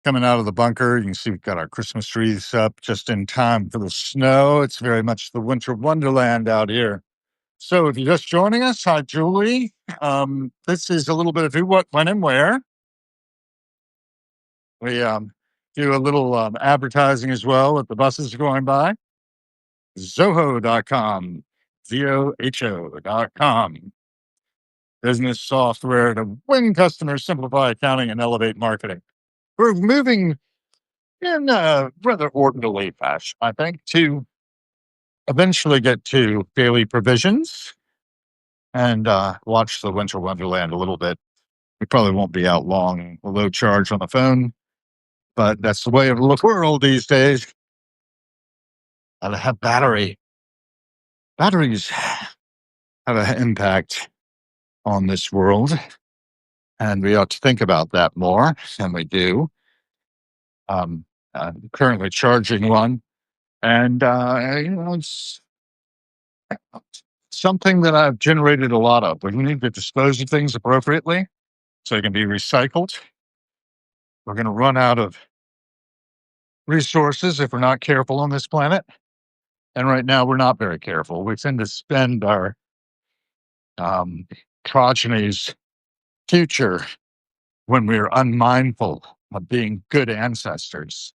Coming out of the bunker, you can see we've got our Christmas trees up just in time for the snow. It's very much the winter wonderland out here. So, if you're just joining us, hi, Julie. This is a little bit of who, what, when, and where. We do a little advertising as well if the buses are going by. Zoho.com, Zoho.com. Business software to win customers, simplify accounting, and elevate marketing. We're moving in a rather orderly fashion, I think, to eventually get to daily provisions and watch the Winter Wonderland a little bit. We probably won't be out long, a low charge on the phone, but that's the way of the world these days. Gotta have battery. Batteries have an impact on this world, and we ought to think about that more than we do. Currently charging one, and it's something that I've generated a lot of. We need to dispose of things appropriately so they can be recycled. We're going to run out of resources if we're not careful on this planet. And right now, we're not very careful. We tend to spend our progeny's future when we're unmindful of being good ancestors.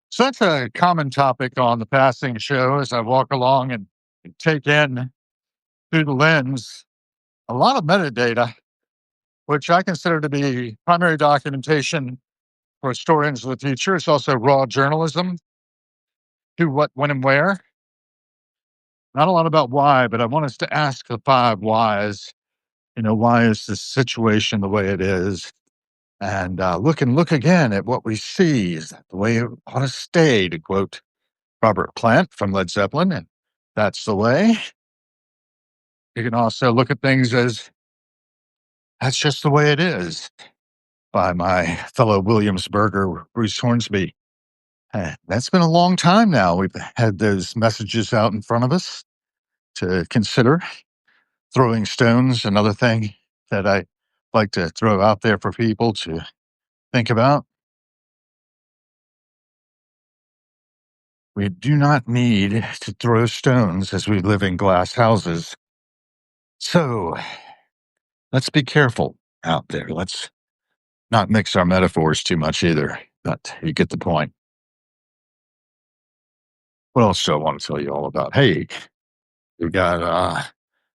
So that's a common topic on the passing show as I walk along and take in through the lens a lot of metadata, which I consider to be primary documentation for historians of the future. It's also raw journalism. Who, what, when, and where. Not a lot about why, but I want us to ask the 5 whys. Why is this situation the way it is? And look again at what we see. Is that the way it ought to stay, to quote Robert Plant from Led Zeppelin? And that's the way. You can also look at things as that's just the way it is by my fellow Williamsburger, Bruce Hornsby. That's been a long time now. We've had those messages out in front of us to consider. Throwing stones, another thing that I like to throw out there for people to think about. We do not need to throw stones as we live in glass houses. So let's be careful out there. Let's not mix our metaphors too much either, but you get the point. What else do I want to tell you all about? Hey, we got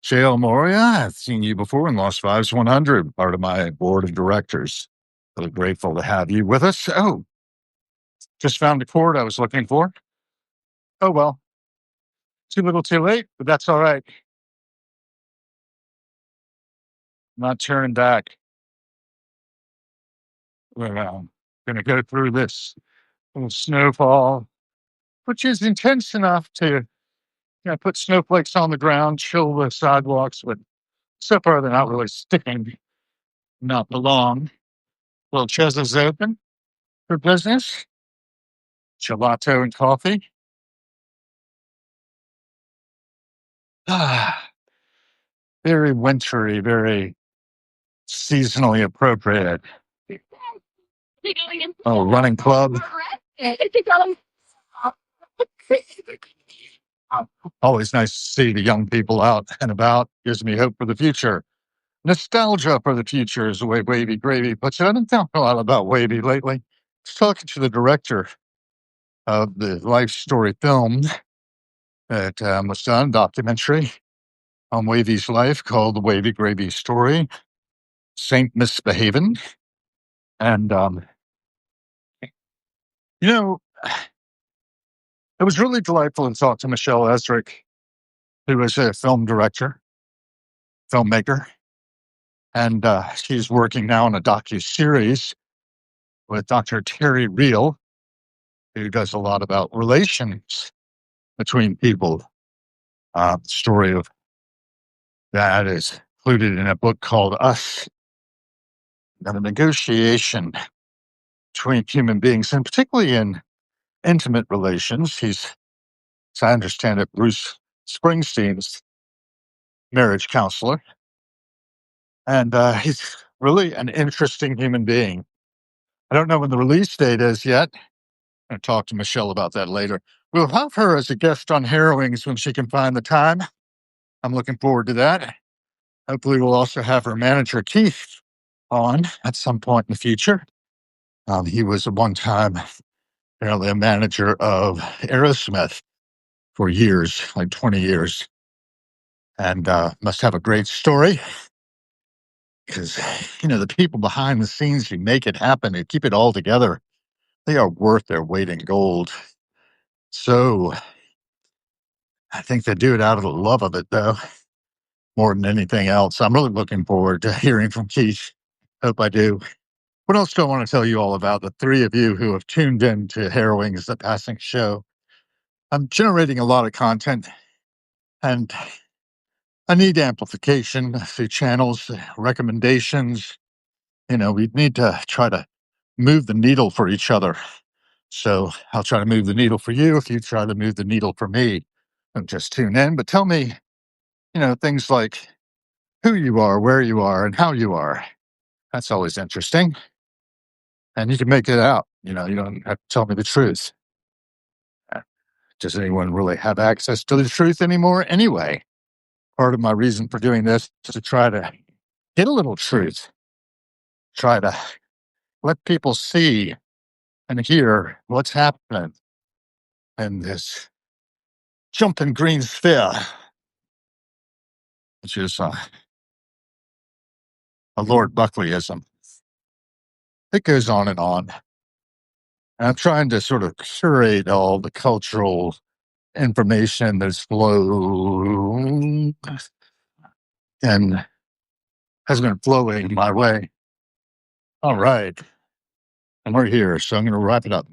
JL Moria. I've seen you before in Lost Fives 100, part of my board of directors. Really grateful to have you with us. Oh, just found the chord I was looking for. Oh, well, too little too late, but that's all right. Not turning back. We're going to go through this little snowfall, which is intense enough to put snowflakes on the ground, chill the sidewalks, but so far they're not really sticking, not belong. Little Chesa's open for business. Gelato and coffee. Very wintry, very seasonally appropriate. Oh, running club. Always nice to see the young people out and about. Gives me hope for the future. Nostalgia for the future is the way Wavy Gravy puts it. I haven't talked a lot about Wavy lately. I was talking to the director of the life story film that was done, documentary on Wavy's life called The Wavy Gravy Story, Saint Misbehavin'. And, it was really delightful to talk to Michelle Esrick, who is a film director, filmmaker. And she's working now on a docu-series with Dr. Terry Real, who does a lot about relations between people. The story of that is included in a book called Us, the negotiation between human beings, and particularly in intimate relations. He's, as I understand it, Bruce Springsteen's marriage counselor. And he's really an interesting human being. I don't know when the release date is yet. I'll talk to Michelle about that later. We'll have her as a guest on Harrowings when she can find the time. I'm looking forward to that. Hopefully, we'll also have her manager, Keith, on at some point in the future. He was at one time apparently a manager of Aerosmith for years, like 20 years, and must have a great story because, the people behind the scenes who make it happen and keep it all together, they are worth their weight in gold. So I think they do it out of the love of it, though, more than anything else. I'm really looking forward to hearing from Keith. Hope I do. What else do I want to tell you all about? The three of you who have tuned in to Harrowings, the passing show. I'm generating a lot of content and I need amplification through channels, recommendations. We need to try to move the needle for each other. So I'll try to move the needle for you if you try to move the needle for me. Don't just tune in, but tell me, things like who you are, where you are, and how you are. That's always interesting. And you can make it out. You don't have to tell me the truth. Uh, Does anyone really have access to the truth anymore? Anyway, part of my reason for doing this is to try to get a little truth, try to let people see and hear what's happening in this jumping green sphere, which is a Lord Buckleyism. It goes on and on. And I'm trying to sort of curate all the cultural information that's flowing and has been flowing my way. All right. And we're here, so I'm going to wrap it up.